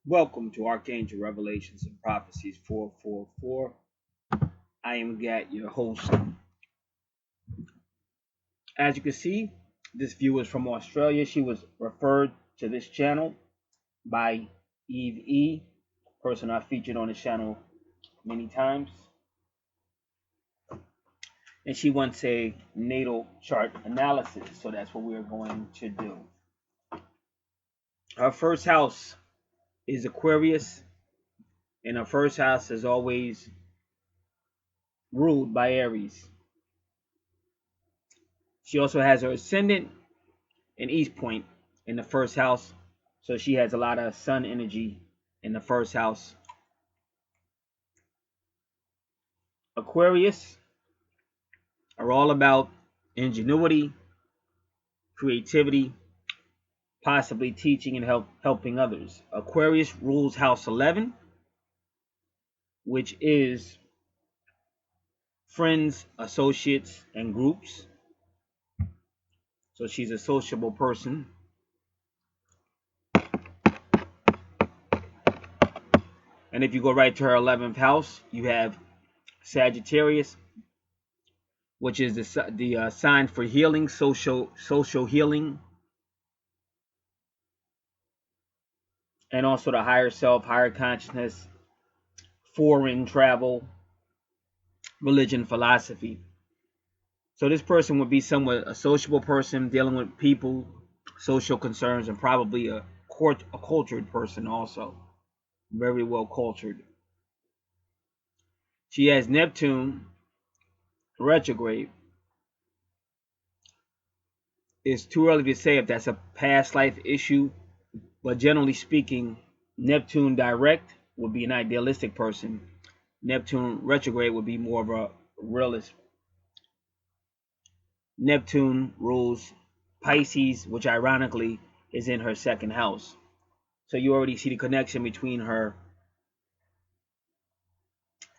Welcome to Archangel Revelations and Prophecies 444. I am Gat, your host. As you can see, this viewer is from Australia. She was referred to this channel by Eve E, person I featured on the channel many times. And she wants a natal chart analysis, so that's what we're going to do. Her first house is Aquarius, and her first house is always ruled by Aries. She also has her ascendant in East Point in the first house, so she has a lot of sun energy in the first house. Aquarius are all about ingenuity, creativity, possibly teaching and helping others. Aquarius rules house 11, which is friends, associates, and groups. So she's a sociable person. And if you go right to her 11th house, you have Sagittarius, which is the sign for healing, social healing, and also the higher self, higher consciousness, foreign travel, religion, philosophy. So this person would be somewhat a sociable person dealing with people, social concerns, and probably a cultured person also, very well cultured. She has Neptune retrograde. It's too early to say if that's a past life issue, but generally speaking, Neptune direct would be an idealistic person. Neptune retrograde would be more of a realist. Neptune rules Pisces, which ironically is in her second house. So you already see the connection between her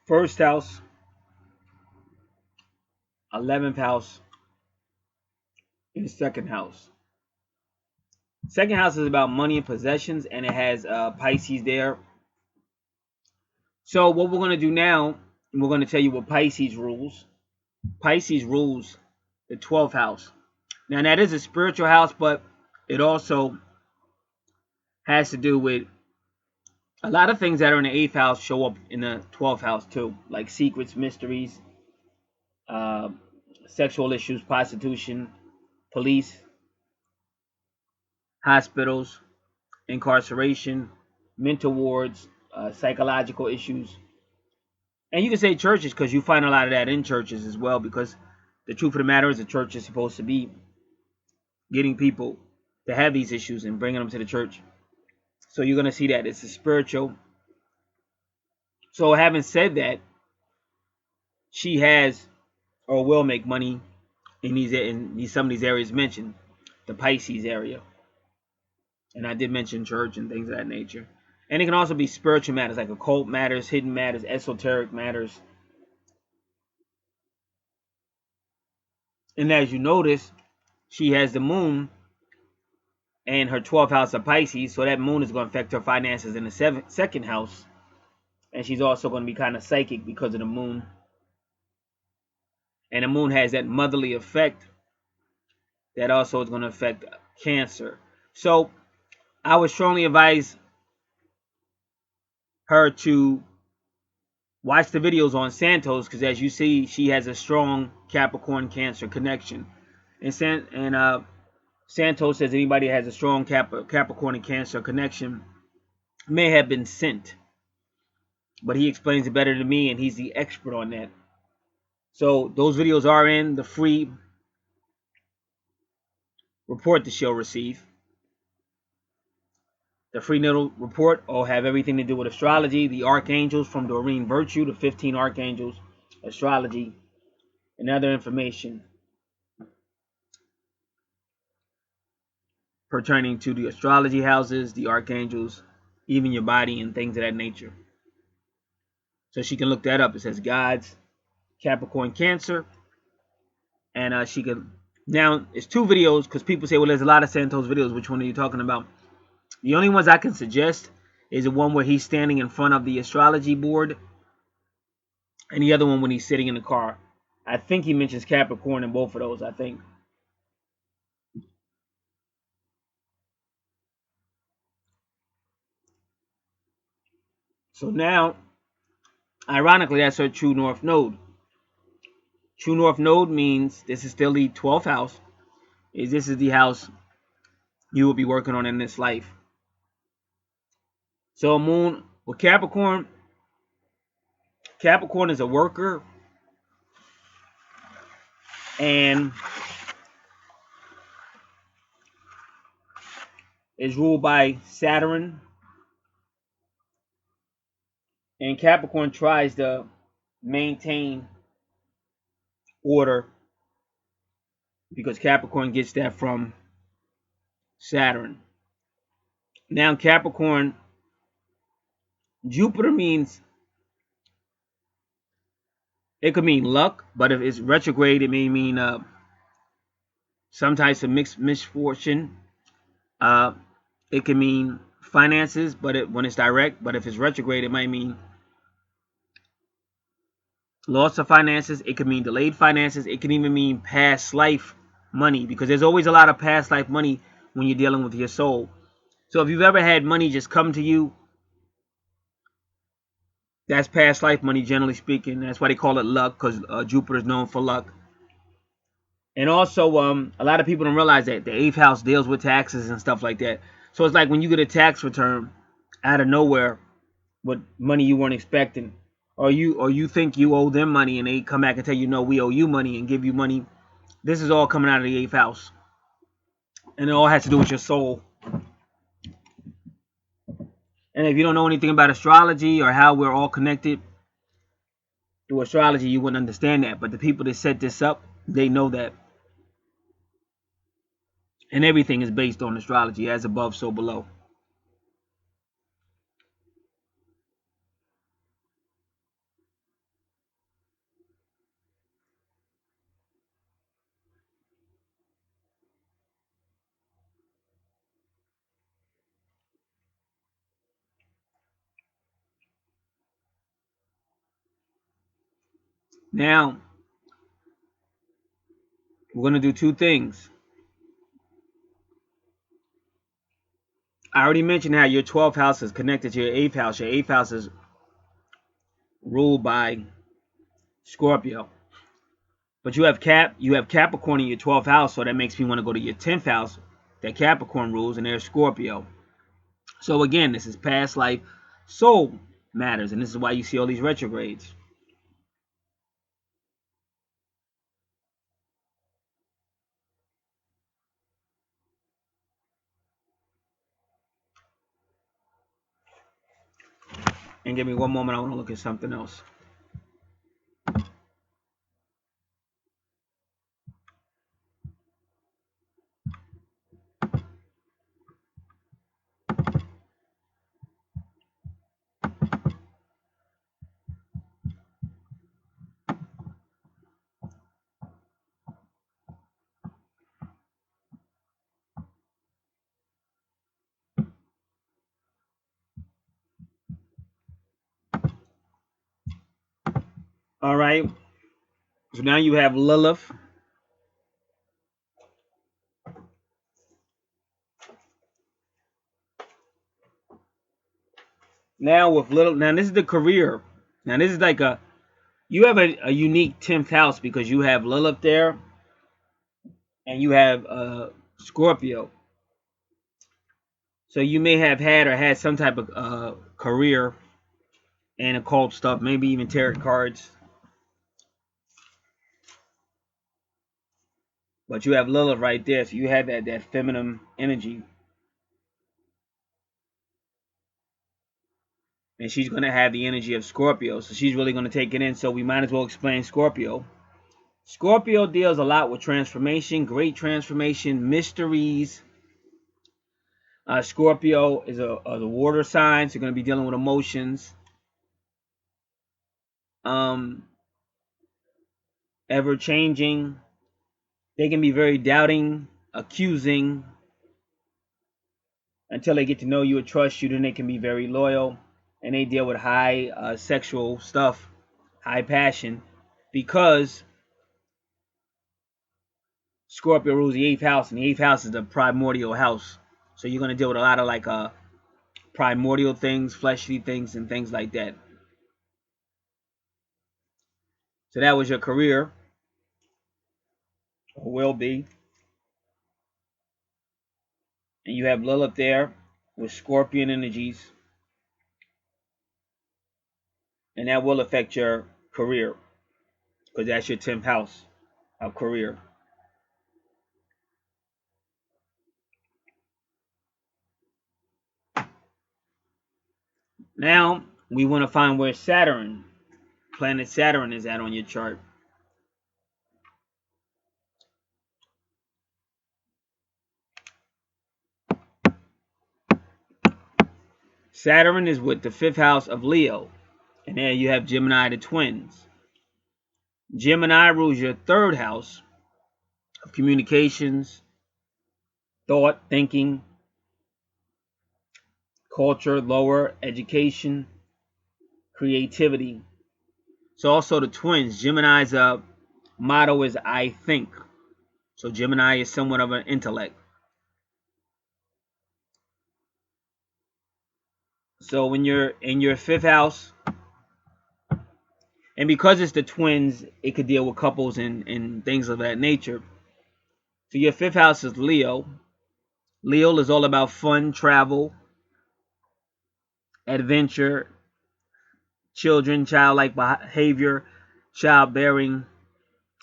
first house, 11th house, and second house. Second house is about money and possessions, and it has Pisces there. So what we're going to do now, we're going to tell you what Pisces rules. Pisces rules the 12th house. Now that is a spiritual house, but it also has to do with a lot of things that are in the 8th house show up in the 12th house too, like secrets, mysteries, uh, sexual issues, prostitution, police, hospitals, incarceration, mental wards, psychological issues. And you can say churches because you find a lot of that in churches as well, because the truth of the matter is the church is supposed to be getting people to have these issues and bringing them to the church. So you're going to see that it's a spiritual. So having said that, she has or will make money in some of these areas mentioned, the Pisces area. And I did mention church and things of that nature. And it can also be spiritual matters like occult matters, hidden matters, esoteric matters. And as you notice, she has the moon and her 12th house of Pisces. So that moon is going to affect her finances in the second house. And she's also going to be kind of psychic because of the moon. And the moon has that motherly effect that also is going to affect Cancer. So I would strongly advise her to watch the videos on Santos, because as you see, she has a strong Capricorn Cancer connection. And Santos says anybody that has a strong Capricorn and Cancer connection may have been sent. But he explains it better than me, and he's the expert on that. So those videos are in the free report that she'll receive. The free natal report will have everything to do with astrology, the archangels from Doreen Virtue, the 15 archangels, astrology, and other information pertaining to the astrology houses, the archangels, even your body and things of that nature. So she can look that up. It says God's Capricorn Cancer. And she can, now it's 2 videos because people say, well, there's a lot of Santos videos. Which one are you talking about? The only ones I can suggest is the one where he's standing in front of the astrology board, and the other one when he's sitting in the car. I think he mentions Capricorn in both of those, I think. So now, ironically, that's her true north node. True north node means this is still the 12th house. This is the house you will be working on in this life. So moon with Capricorn, Capricorn is a worker and is ruled by Saturn. And Capricorn tries to maintain order because Capricorn gets that from Saturn. Now Capricorn, Jupiter means, it could mean luck, but if it's retrograde, it may mean some types of misfortune. It can mean finances, but when it's direct. But if it's retrograde, it might mean loss of finances. It could mean delayed finances. It can even mean past life money, because there's always a lot of past life money when you're dealing with your soul. So if you've ever had money just come to you, that's past life money, generally speaking. That's why they call it luck, because Jupiter is known for luck. And also, a lot of people don't realize that the 8th house deals with taxes and stuff like that. So it's like when you get a tax return out of nowhere with money you weren't expecting, or you think you owe them money and they come back and tell you, no, we owe you money, and give you money. This is all coming out of the 8th house. And it all has to do with your soul. And if you don't know anything about astrology or how we're all connected through astrology, you wouldn't understand that. But the people that set this up, they know that. And everything is based on astrology, as above, so below. Now, we're going to do two things. I already mentioned how your 12th house is connected to your 8th house. Your 8th house is ruled by Scorpio. But you have Capricorn in your 12th house, so that makes me want to go to your 10th house that Capricorn rules, and there's Scorpio. So again, this is past life soul matters, and this is why you see all these retrogrades. And give me one moment, I want to look at something else. All right. So now you have Lilith. Now with Lilith, now this is the career. Now this is like you have a unique 10th house because you have Lilith there, and you have Scorpio. So you may have had or had some type of career and occult stuff, maybe even tarot cards. But you have Lilith right there, so you have that feminine energy. And she's going to have the energy of Scorpio, so she's really going to take it in. So we might as well explain Scorpio. Scorpio deals a lot with transformation, great transformation, mysteries. Scorpio is a water sign, so you're going to be dealing with emotions. Ever changing. They can be very doubting, accusing, until they get to know you and trust you. Then they can be very loyal, and they deal with high sexual stuff, high passion, because Scorpio rules the 8th house, and the 8th house is the primordial house. So you're gonna deal with a lot of like primordial things, fleshly things, and things like that. So that was your career, or will be. And you have Lilith there with Scorpion energies, and that will affect your career because that's your 10th house of career. Now we want to find where Saturn, planet Saturn, is at on your chart. Saturn is with the 5th house of Leo, and there you have Gemini, the twins. Gemini rules your 3rd house of communications, thought, thinking, culture, lower education, creativity. So also the twins, Gemini's motto is I think. So Gemini is somewhat of an intellect. So when you're in your 5th house, and because it's the twins, it could deal with couples and things of that nature. So your 5th house is Leo. Leo is all about fun, travel, adventure, children, childlike behavior, childbearing,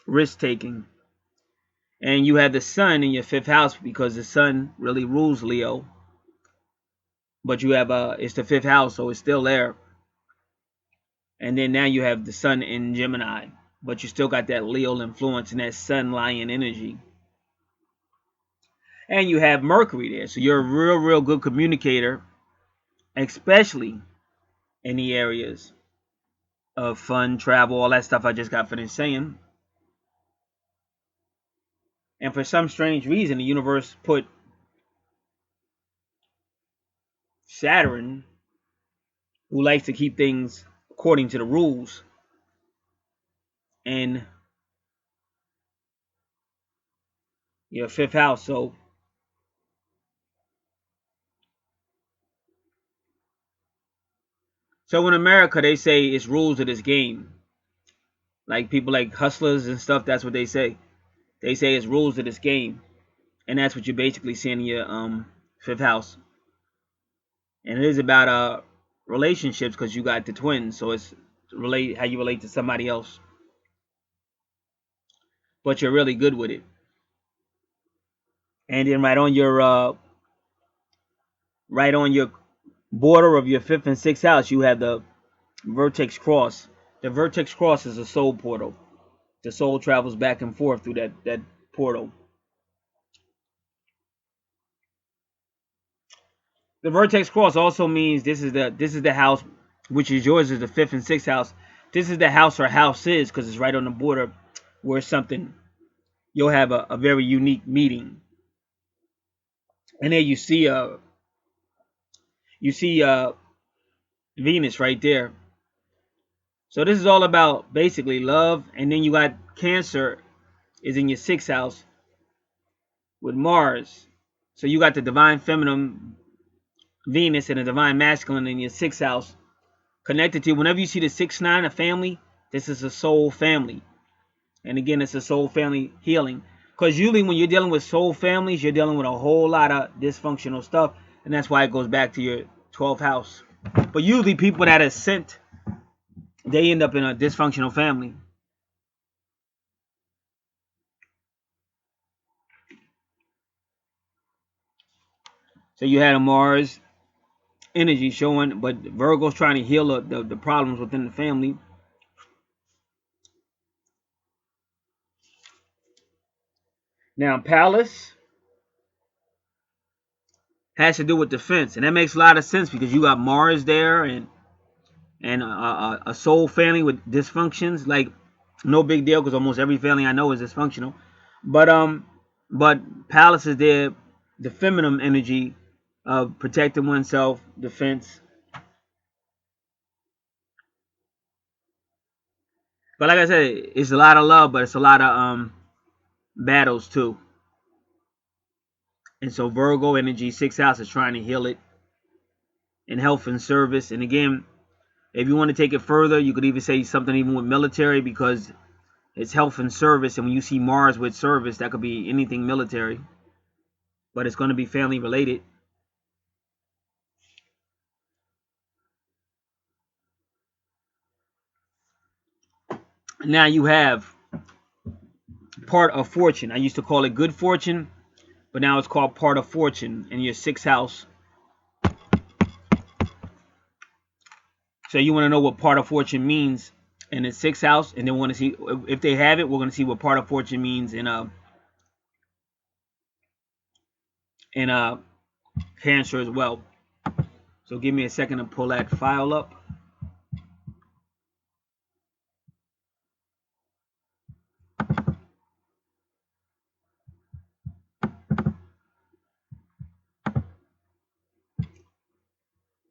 risk taking. And you have the sun in your 5th house because the sun really rules Leo. But you have it's the 5th house, so it's still there. And then now you have the sun in Gemini, but you still got that Leo influence and that sun lion energy. And you have Mercury there, so you're a real good communicator, especially in the areas of fun, travel, all that stuff I just got finished saying. And for some strange reason, the universe put Saturn, who likes to keep things according to the rules, in your 5th house. So in America, they say it's rules of this game. Like people like hustlers and stuff, that's what they say. They say it's rules of this game. And that's what you're basically seeing in your 5th house. And it is about relationships because you got the twins. So it's how you relate to somebody else. But you're really good with it. And then right on your border of your 5th and 6th house, you have the vertex cross. The vertex cross is a soul portal. The soul travels back and forth through that portal. The vertex cross also means this is the house, which is yours, is the 5th and 6th house. This is the house or houses because it's right on the border where something you'll have a very unique meeting. And there you see Venus right there. So this is all about basically love. And then you got Cancer is in your 6th house with Mars. So you got the divine feminine Venus and the divine masculine in your 6th house connected to. Whenever you see the 6-9, a family, this is a soul family. And again, it's a soul family healing. Because usually when you're dealing with soul families, you're dealing with a whole lot of dysfunctional stuff. And that's why it goes back to your 12th house. But usually people that are sent, they end up in a dysfunctional family. So you had a Mars energy showing, but Virgo's trying to heal the problems within the family. Now, Palace has to do with defense, and that makes a lot of sense because you got Mars there and a soul family with dysfunctions. Like, no big deal because almost every family I know is dysfunctional. But Palace is there, the feminine energy protecting oneself, defense. But like I said, it's a lot of love, but it's a lot of battles too. And so Virgo energy, 6th house, is trying to heal it in health and service. And again, if you want to take it further, you could even say something even with military, because it's health and service. And when you see Mars with service, that could be anything military, but it's going to be family related. Now you have part of fortune. I used to call it good fortune, but now it's called part of fortune in your 6th house. So you want to know what part of fortune means in the 6th house, and then we want to see if they have it. We're going to see what part of fortune means in Cancer as well. So give me a second to pull that file up.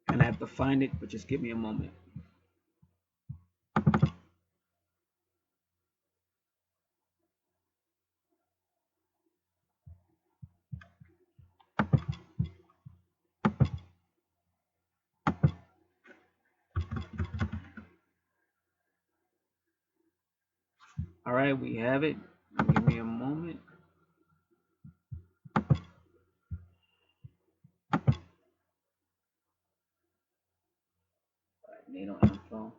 And I have to find it, but just give me a moment. All right, we have it. Give me a moment. Natal info.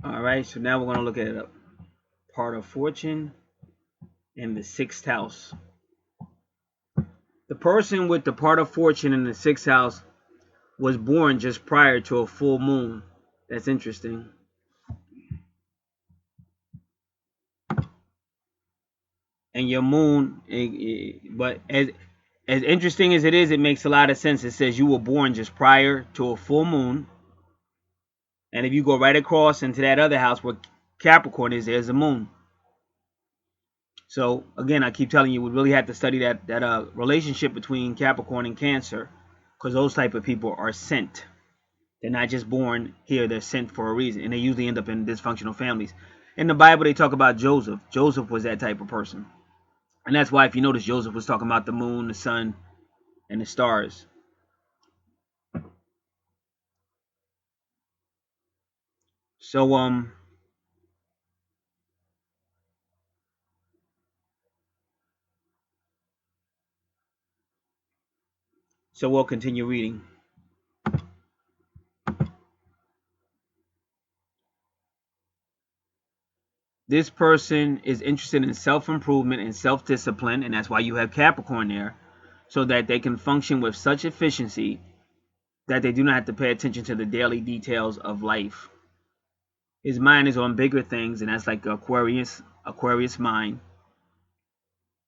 All right, so now we're going to look at a part of fortune in the 6th house. The person with the part of fortune in the 6th house was born just prior to a full moon. That's interesting. And your moon, but as interesting as it is, it makes a lot of sense. It says you were born just prior to a full moon, and if you go right across into that other house where Capricorn is, there's a moon. So again, I keep telling you, we really have to study that relationship between Capricorn and Cancer, because those type of people are sent. They're not just born here; they're sent for a reason, and they usually end up in dysfunctional families. In the Bible, they talk about Joseph. Joseph was that type of person. And that's why, if you notice, Joseph was talking about the moon, the sun, and the stars. So so we'll continue reading. This person is interested in self-improvement and self-discipline, and that's why you have Capricorn there, so that they can function with such efficiency that they do not have to pay attention to the daily details of life. His mind is on bigger things, and that's like Aquarius mind.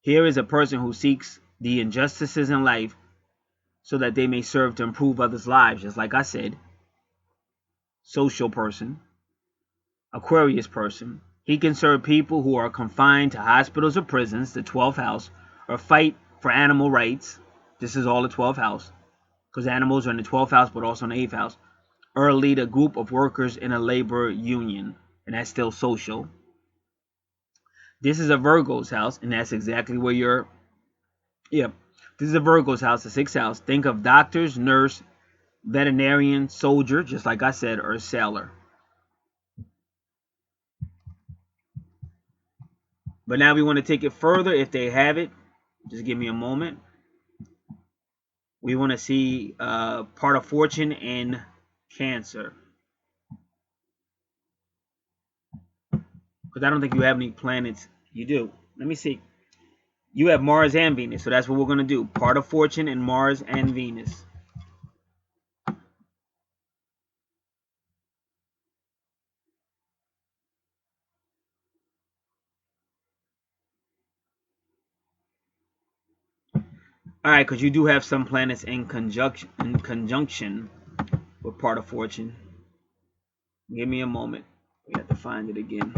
Here is a person who seeks the injustices in life so that they may serve to improve others' lives, just like I said. Social person, Aquarius person. He can serve people who are confined to hospitals or prisons, the 12th house, or fight for animal rights. This is all the 12th house, because animals are in the 12th house, but also in the 8th house. Or lead a group of workers in a labor union, and that's still social. This is a Virgo's house, and that's exactly where you're. Yeah, this is a Virgo's house, the 6th house. Think of doctors, nurse, veterinarian, soldier, just like I said, or sailor. But now we want to take it further. If they have it, just give me a moment. We want to see part of fortune in Cancer, because I don't think you have any planets. You do. Let me see. You have Mars and Venus, so that's what we're going to do. Part of fortune in Mars and Venus. All right, because you do have some planets in conjunction with part of fortune. Give me a moment. We have to find it again.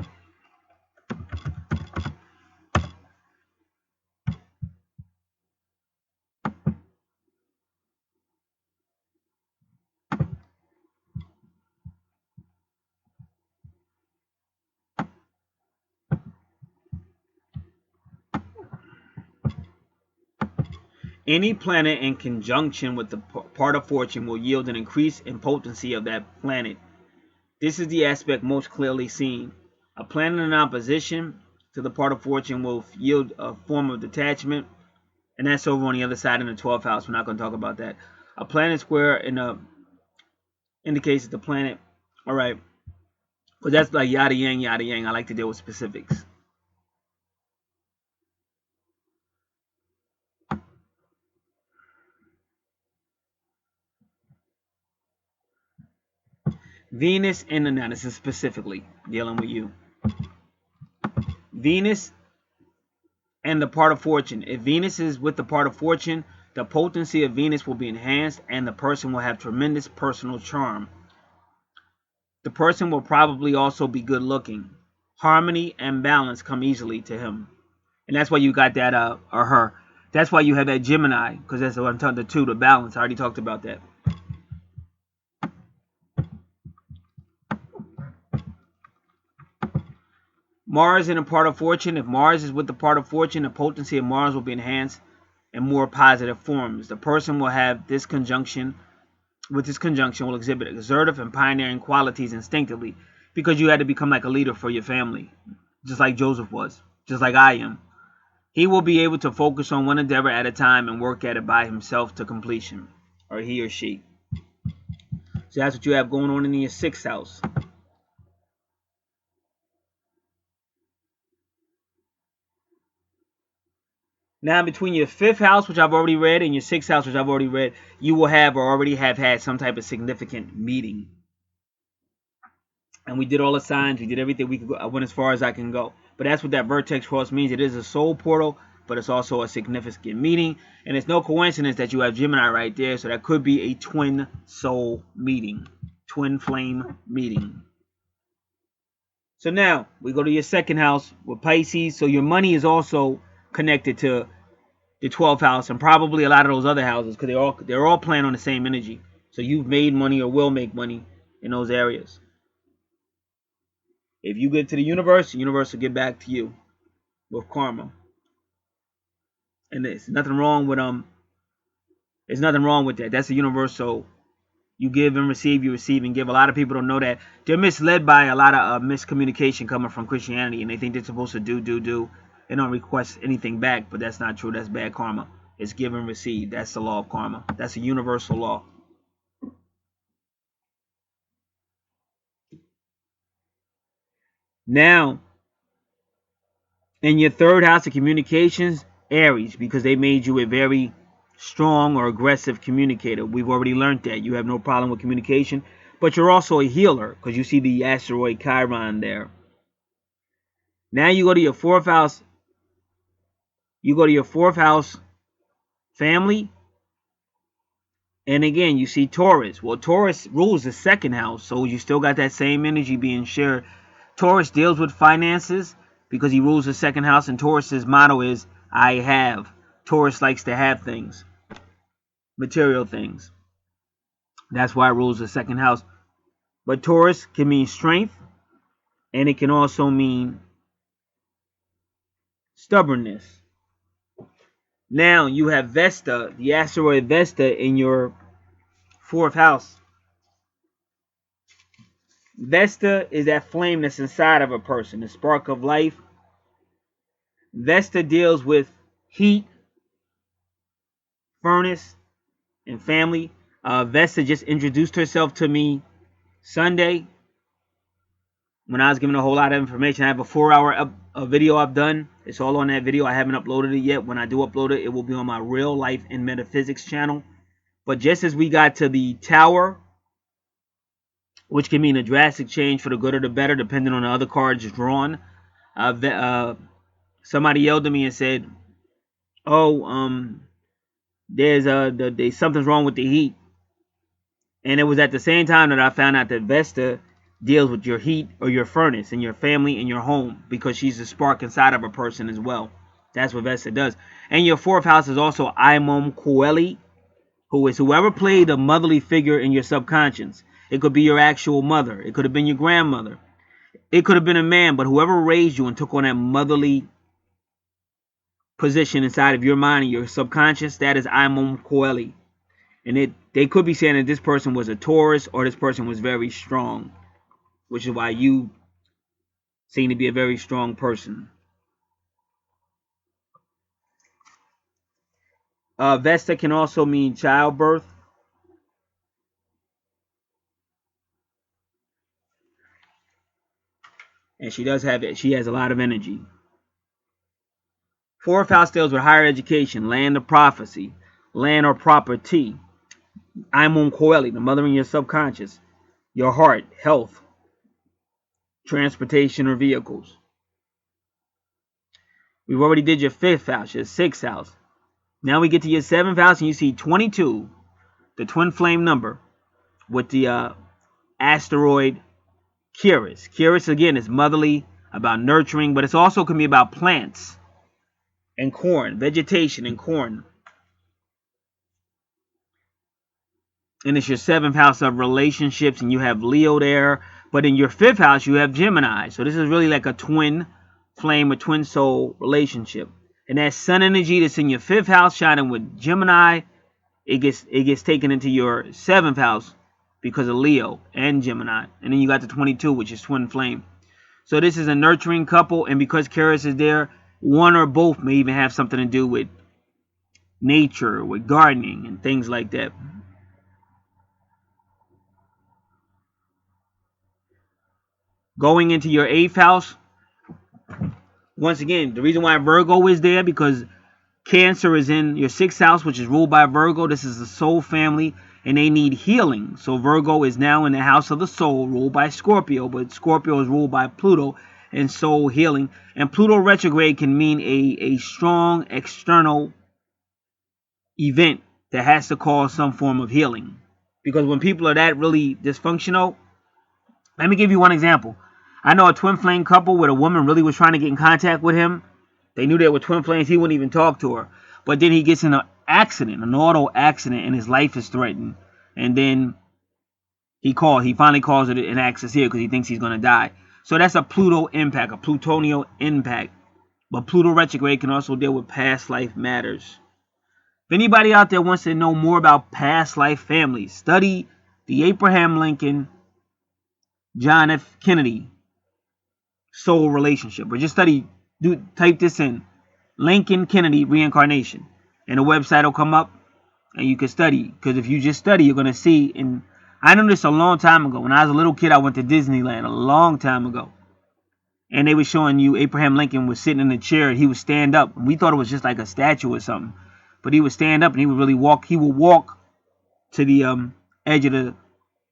Any planet in conjunction with the part of fortune will yield an increase in potency of that planet. This is the aspect most clearly seen. A planet in opposition to the part of fortune will yield a form of detachment, and that's over on the other side in the 12th house. We're not going to talk about that. A planet square indicates that the planet, all right, because that's like yada yang, yada yang. I like to deal with specifics. Venus and the now, this is specifically dealing with you. Venus and the part of fortune. If Venus is with the part of fortune, the potency of Venus will be enhanced and the person will have tremendous personal charm. The person will probably also be good looking. Harmony and balance come easily to him. And that's why you got that, or her. That's why you have that Gemini, because that's what I'm talking about, the balance. I already talked about that. Mars in a part of fortune. If Mars is with the part of fortune, the potency of Mars will be enhanced in more positive forms. The person will have this conjunction. With this conjunction, will exhibit assertive and pioneering qualities instinctively, because you had to become like a leader for your family, just like Joseph was, just like I am. He will be able to focus on one endeavor at a time and work at it by himself to completion, or he or she. So that's what you have going on in your 6th house. Now, between your 5th house, which I've already read, and your 6th house, which I've already read, you will have or already have had some type of significant meeting. And we did all the signs. We did everything we could go. I went as far as I can go. But that's what that vertex cross means. It is a soul portal, but it's also a significant meeting. And it's no coincidence that you have Gemini right there. So that could be a twin soul meeting, twin flame meeting. So now we go to your 2nd house with Pisces. So your money is also connected to the 12th house and probably a lot of those other houses, because they're all playing on the same energy. So you've made money or will make money in those areas. If you give to the universe will give back to you with karma. And there's nothing wrong with there's nothing wrong with that. That's the universe. So you give and receive, you receive and give. A lot of people don't know that. They're misled by a lot of miscommunication coming from Christianity, and they think they're supposed to do. They don't request anything back, but that's not true. That's bad karma. It's give and receive. That's the law of karma. That's a universal law. Now, in your 3rd house of communications, Aries, because they made you a very strong or aggressive communicator. We've already learned that. You have no problem with communication, but you're also a healer, because you see the asteroid Chiron there. Now you go to your 4th house. You go to your 4th house family. And again, you see Taurus. Well, Taurus rules the 2nd house, so you still got that same energy being shared. Taurus deals with finances because he rules the 2nd house, and Taurus's motto is, I have. Taurus likes to have things, material things. That's why it rules the 2nd house. But Taurus can mean strength, and it can also mean stubbornness. Now you have Vesta, the asteroid Vesta, in your 4th house. Vesta is that flame that's inside of a person, the spark of life. Vesta deals with heat, furnace, and family. Vesta just introduced herself to me Sunday when I was giving a whole lot of information. I have a 4-hour video I've done. It's all on that video. I haven't uploaded it yet. When I do upload it, it will be on my Real Life and Metaphysics channel. But just as we got to the Tower, which can mean a drastic change for the good or the better, depending on the other cards drawn, somebody yelled at me and said, "Oh, there's something's wrong with the heat." And it was at the same time that I found out that Vesta deals with your heat or your furnace and your family and your home, because she's the spark inside of a person as well. That's what Vesta does. And your 4th house is also Imam Coeli, who is whoever played a motherly figure in your subconscious. It could be your actual mother. It could have been your grandmother. It could have been a man, but whoever raised you and took on that motherly position inside of your mind and your subconscious, that is Imum Coeli. And they could be saying that this person was a Taurus or this person was very strong, which is why you seem to be a very strong person. Vesta can also mean childbirth. And she has a lot of energy. Fourth house deals with higher education, land of prophecy, land or property. Imum Coeli, the mother in your subconscious, your heart, health, transportation or vehicles. We've already did your fifth house, your sixth house. Now we get to your seventh house and you see 22, the twin flame number, with the asteroid Curious. Curious, again, is motherly, about nurturing, but it also can be about plants and corn, vegetation and corn. And it's your seventh house of relationships, and you have Leo there. But in your fifth house, you have Gemini. So this is really like a twin flame, a twin soul relationship. And that sun energy that's in your fifth house shining with Gemini, it gets taken into your seventh house because of Leo and Gemini. And then you got the 22, which is twin flame. So this is a nurturing couple, and because Curious is there, one or both may even have something to do with nature, with gardening, and things like that. Going into your eighth house, once again, the reason why Virgo is there, because Cancer is in your sixth house, which is ruled by Virgo. This is the soul family, and they need healing. So Virgo is now in the house of the soul, ruled by Scorpio, but Scorpio is ruled by Pluto and soul healing. And Pluto retrograde can mean a strong external event that has to cause some form of healing. Because when people are that really dysfunctional, let me give you one example. I know a twin flame couple where a woman really was trying to get in contact with him. They knew they were twin flames. He wouldn't even talk to her. But then he gets in an accident, an auto accident, and his life is threatened. And then he finally calls it an access here because he thinks he's going to die. So that's a Pluto impact, a plutonial impact. But Pluto retrograde can also deal with past life matters. If anybody out there wants to know more about past life families, study the Abraham Lincoln, John F. Kennedy soul relationship. Or just type this in, Lincoln Kennedy reincarnation, and the website will come up and you can study. Because if you just study, you're going to see. And I knew this a long time ago. When I was a little kid, I went to Disneyland a long time ago, and they were showing you Abraham Lincoln was sitting in a chair and he would stand up. We thought it was just like a statue or something, but he would stand up and he would really walk. He would walk to the edge of the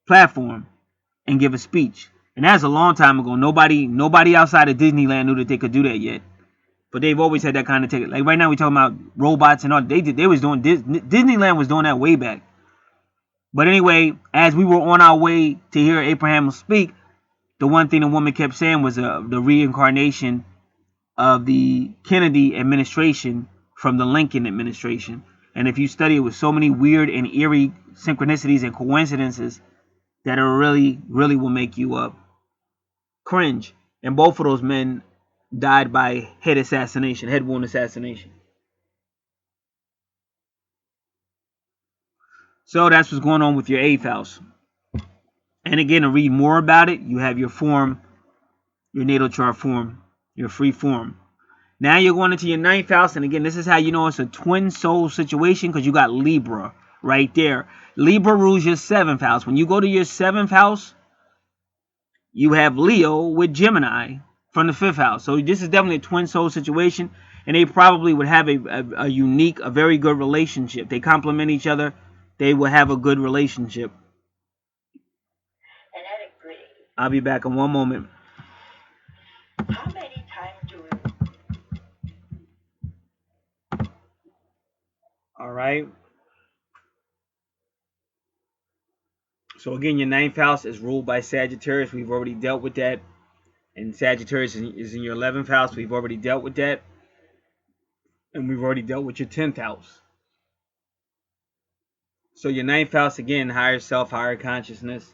platform and give a speech. And that's a long time ago. Nobody outside of Disneyland knew that they could do that yet. But they've always had that kind of ticket. Like right now, we're talking about robots and all. They was doing Disneyland was doing that way back. But anyway, as we were on our way to hear Abraham speak, the one thing the woman kept saying was the reincarnation of the Kennedy administration from the Lincoln administration. And if you study it with so many weird and eerie synchronicities and coincidences that it really, really will make you cringe. And both of those men died by head wound assassination. So that's what's going on with your eighth house. And again, to read more about it, you have your form, your natal chart form, your free form. Now you're going into your ninth house, and again, this is how you know it's a twin soul situation, because you got Libra right there. Libra rules your seventh house. When you go to your seventh house, you have Leo with Gemini from the fifth house. So this is definitely a twin soul situation, and they probably would have a unique, a very good relationship. They complement each other. They will have a good relationship. I'll be back in one moment. How many times do we... All right. So again, your ninth house is ruled by Sagittarius. We've already dealt with that. And Sagittarius is in your 11th house. We've already dealt with that. And we've already dealt with your 10th house. So your ninth house, again, higher self, higher consciousness,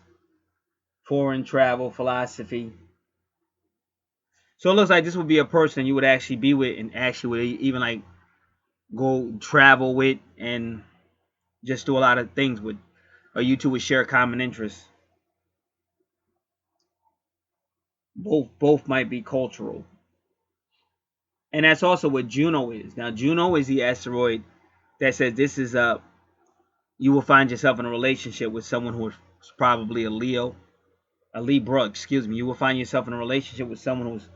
foreign travel, philosophy. So it looks like this would be a person you would actually be with and actually would even like go travel with, and just do a lot of things with, or you two would share common interests. Both might be cultural. And that's also what Juno is. Now Juno is the asteroid that says this is you will find yourself in a relationship with someone who is probably a Libra, excuse me. You will find yourself in a relationship with someone who's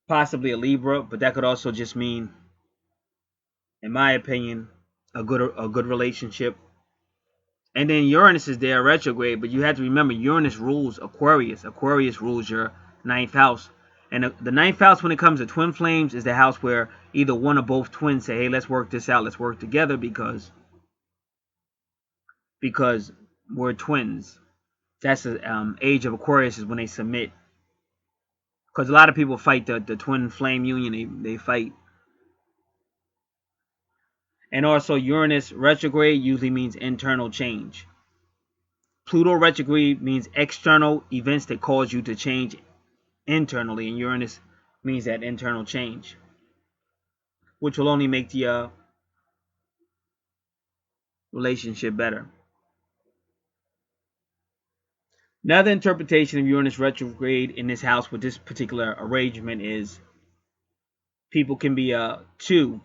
possibly a Libra, but that could also just mean, in my opinion, a good relationship. And then Uranus is there retrograde, but you have to remember Uranus rules Aquarius. Aquarius rules your ninth house. And the ninth house, when it comes to twin flames, is the house where either one or both twins say, hey, let's work this out, let's work together because we're twins. That's the age of Aquarius, is when they submit. Because a lot of people fight the twin flame union. They fight. And also Uranus retrograde usually means internal change. Pluto retrograde means external events that cause you to change internally, and Uranus means that internal change, which will only make the relationship better. Another interpretation of Uranus retrograde in this house with this particular arrangement is people can be two.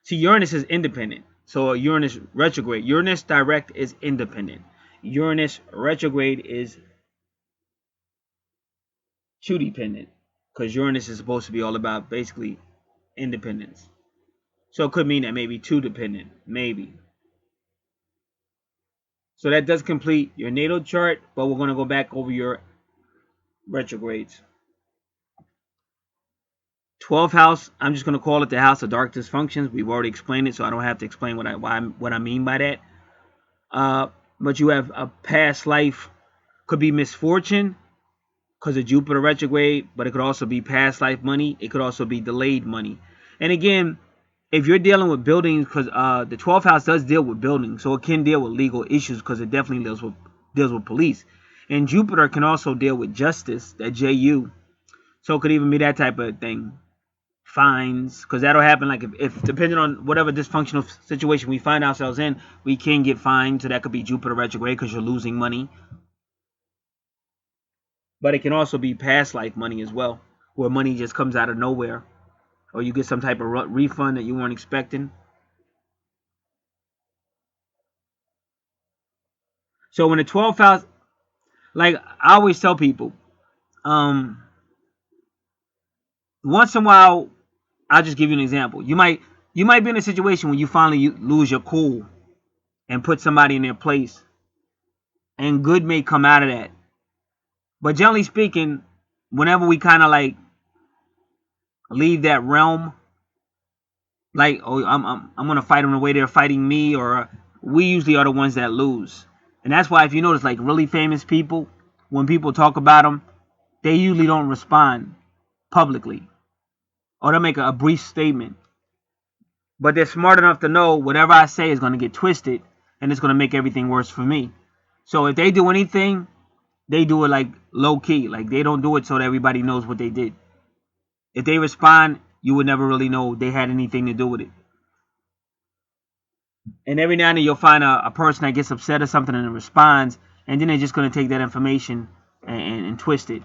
See, Uranus is independent. So Uranus retrograde, Uranus direct is independent. Uranus retrograde is two dependent, because Uranus is supposed to be all about basically independence. So it could mean that maybe two dependent, maybe. So that does complete your natal chart, but we're going to go back over your retrogrades. 12th house, I'm just going to call it the house of dark dysfunctions. We've already explained it, so I don't have to explain what I mean by that. But you have a past life, could be misfortune because of Jupiter retrograde, but it could also be past life money. It could also be delayed money. And again, if you're dealing with buildings, because the 12th house does deal with buildings, so it can deal with legal issues because it definitely deals with police. And Jupiter can also deal with justice, that JU. So it could even be that type of thing. Fines, because that'll happen like if depending on whatever dysfunctional situation we find ourselves in, we can get fined. So that could be Jupiter retrograde because you're losing money. But it can also be past life money as well, where money just comes out of nowhere, or you get some type of refund that you weren't expecting. So when the 12th house, like I always tell people, once in a while, I'll just give you an example. You might be in a situation when you finally lose your cool and put somebody in their place, and good may come out of that. But generally speaking, whenever we kind of like leave that realm, like, oh, I'm gonna fight them the way they're fighting me, or we usually are the ones that lose. And that's why if you notice, like really famous people, when people talk about them, they usually don't respond publicly, or they'll make a brief statement. But they're smart enough to know whatever I say is gonna get twisted, and it's gonna make everything worse for me. So if they do anything, they do it like low key, like they don't do it so that everybody knows what they did. If they respond, you would never really know they had anything to do with it. And every now and then you'll find a person that gets upset or something and responds, and then they're just going to take that information and twist it.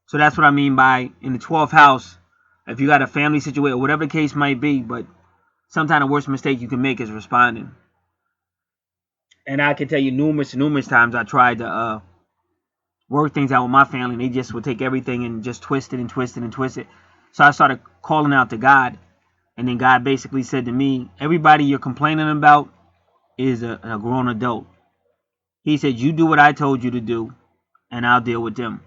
So that's what I mean by in the 12th house, if you got a family situation, whatever the case might be, but sometimes the worst mistake you can make is responding. And I can tell you numerous times I tried to work things out with my family, and they just would take everything and just twist it and twist it and twist it. So I started calling out to God, and then God basically said to me, everybody you're complaining about is a grown adult. He said, you do what I told you to do, and I'll deal with them.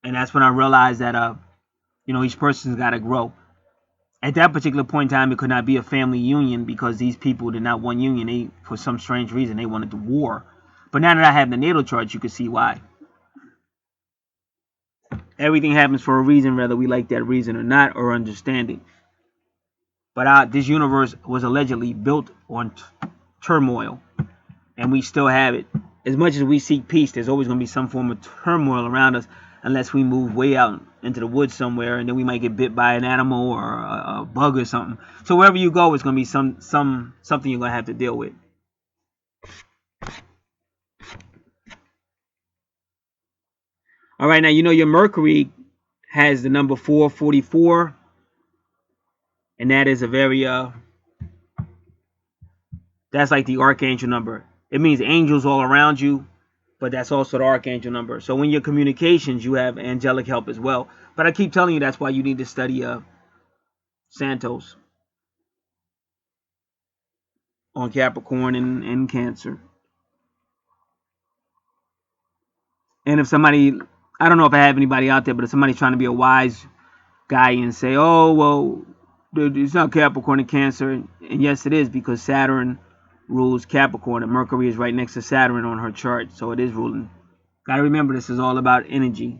And that's when I realized that, each person's got to grow. At that particular point in time, it could not be a family union because these people did not want union. They, for some strange reason, they wanted the war. But now that I have the natal chart, you can see why. Everything happens for a reason, whether we like that reason or not, or understand it. But this universe was allegedly built on turmoil, and we still have it. As much as we seek peace, there's always going to be some form of turmoil around us unless we move way out into the woods somewhere, and then we might get bit by an animal or a bug or something. So wherever you go, it's gonna be something you're gonna have to deal with. All right, now you know your Mercury has the number 444, and that is a very that's like the Archangel number. It means angels all around you, but that's also the Archangel number. So when your communications, you have angelic help as well. But I keep telling you that's why you need to study Santos on Capricorn and Cancer. And if somebody, I don't know if I have anybody out there, but if somebody's trying to be a wise guy and say, oh, well, it's not Capricorn and Cancer. And yes, it is, because Saturn rules Capricorn and Mercury is right next to Saturn on her chart. So it is ruling. Got to remember, this is all about energies.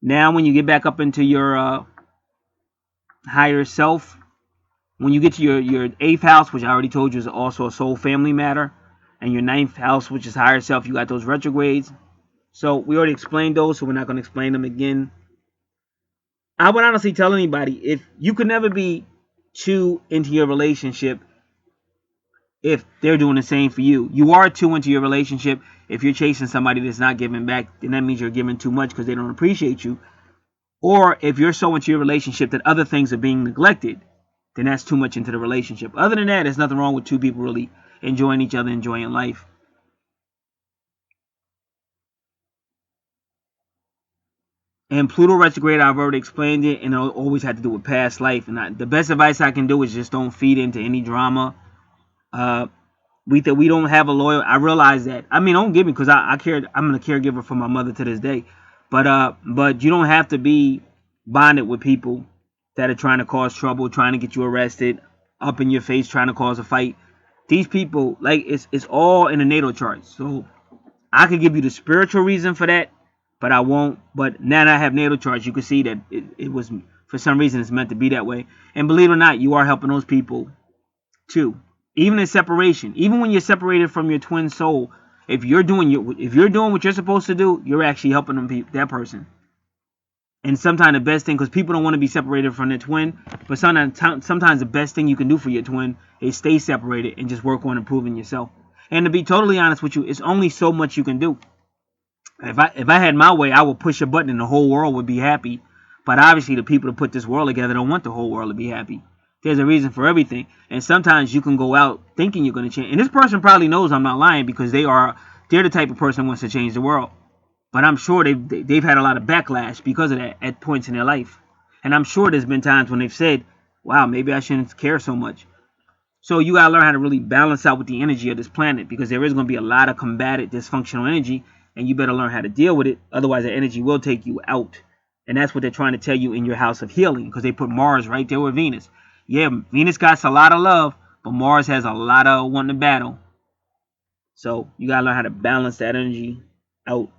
Now, when you get back up into your higher self, when you get to your 8th house, which I already told you is also a soul family matter, and your 9th house, which is higher self, you got those retrogrades. So we already explained those, so we're not going to explain them again. I would honestly tell anybody, if you could never be too into your relationship if they're doing the same for you. You are too into your relationship if you're chasing somebody that's not giving back, then that means you're giving too much because they don't appreciate you. Or if you're so into your relationship that other things are being neglected, then that's too much into the relationship. Other than that, there's nothing wrong with two people really enjoying each other, enjoying life. And Pluto retrograde, I've already explained it, and it always had to do with past life. And the best advice I can do is just don't feed into any drama. We don't have a loyal. I realize that. I mean, don't get me, because I care. I'm a caregiver for my mother to this day. But you don't have to be bonded with people that are trying to cause trouble, trying to get you arrested, up in your face, trying to cause a fight. These people, like, it's all in the natal chart. So I could give you the spiritual reason for that, but I won't. But now that I have natal charts, you can see that it was, for some reason, it's meant to be that way. And believe it or not, you are helping those people too. Even in separation, even when you're separated from your twin soul, if you're doing what you're supposed to do, you're actually helping that person. And sometimes the best thing, because people don't want to be separated from their twin, but sometimes the best thing you can do for your twin is stay separated and just work on improving yourself. And to be totally honest with you, it's only so much you can do. If I had my way, I would push a button and the whole world would be happy. But obviously, the people that put this world together don't want the whole world to be happy. There's a reason for everything. And sometimes you can go out thinking you're going to change. And this person probably knows I'm not lying, because they're the type of person who wants to change the world. But I'm sure they've had a lot of backlash because of that at points in their life. And I'm sure there's been times when they've said, wow, maybe I shouldn't care so much. So you got to learn how to really balance out with the energy of this planet, because there is going to be a lot of combated, dysfunctional energy, and you better learn how to deal with it. Otherwise, the energy will take you out. And that's what they're trying to tell you in your house of healing, because they put Mars right there with Venus. Yeah, Venus got a lot of love, but Mars has a lot of wanting to battle. So you got to learn how to balance that energy out.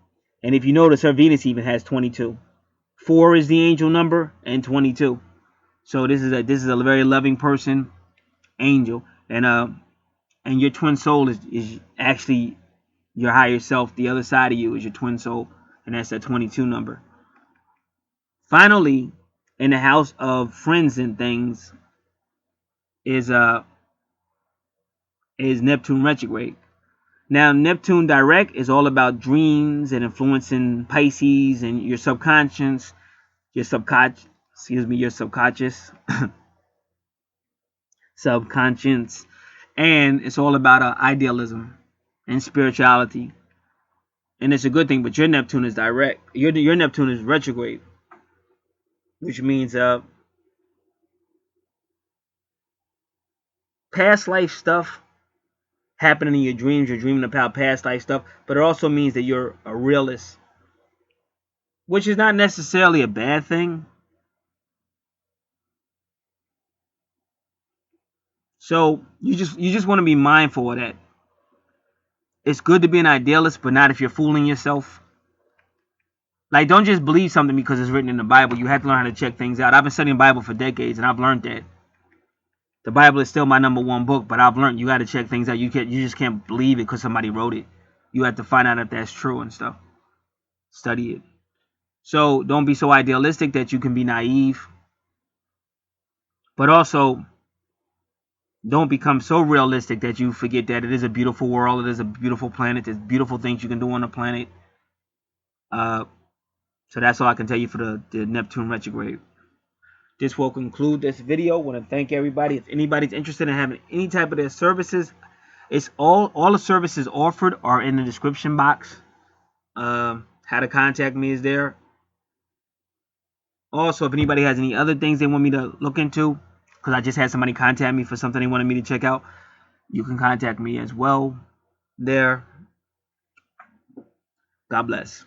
And if you notice, her Venus even has 22. 4 is the angel number, and 22. So this is a very loving person, angel. And your twin soul is actually your higher self. The other side of you is your twin soul, and that's that 22 number. Finally, in the house of friends and things is Neptune retrograde. Now, Neptune direct is all about dreams and influencing Pisces and your subconscious, your subconscious, subconscious, and it's all about idealism and spirituality. And it's a good thing, but your Neptune is direct. Your Neptune is retrograde, which means past life stuff happening in your dreams. You're dreaming about past life stuff, but it also means that you're a realist, which is not necessarily a bad thing. So you just want to be mindful of that. It's good to be an idealist, but not if you're fooling yourself. Like, don't just believe something because it's written in the Bible. You have to learn how to check things out. I've been studying the Bible for decades, and I've learned that. The Bible is still my #1 book, but I've learned you got to check things out. You just can't believe it because somebody wrote it. You have to find out if that's true and stuff. Study it. So don't be so idealistic that you can be naive, but also don't become so realistic that you forget that it is a beautiful world, it is a beautiful planet, there's beautiful things you can do on the planet. So that's all I can tell you for the Neptune retrograde. This will conclude this video. I want to thank everybody. If anybody's interested in having any type of their services, it's all the services offered are in the description box. How to contact me is there. Also, if anybody has any other things they want me to look into, because I just had somebody contact me for something they wanted me to check out, you can contact me as well there. God bless.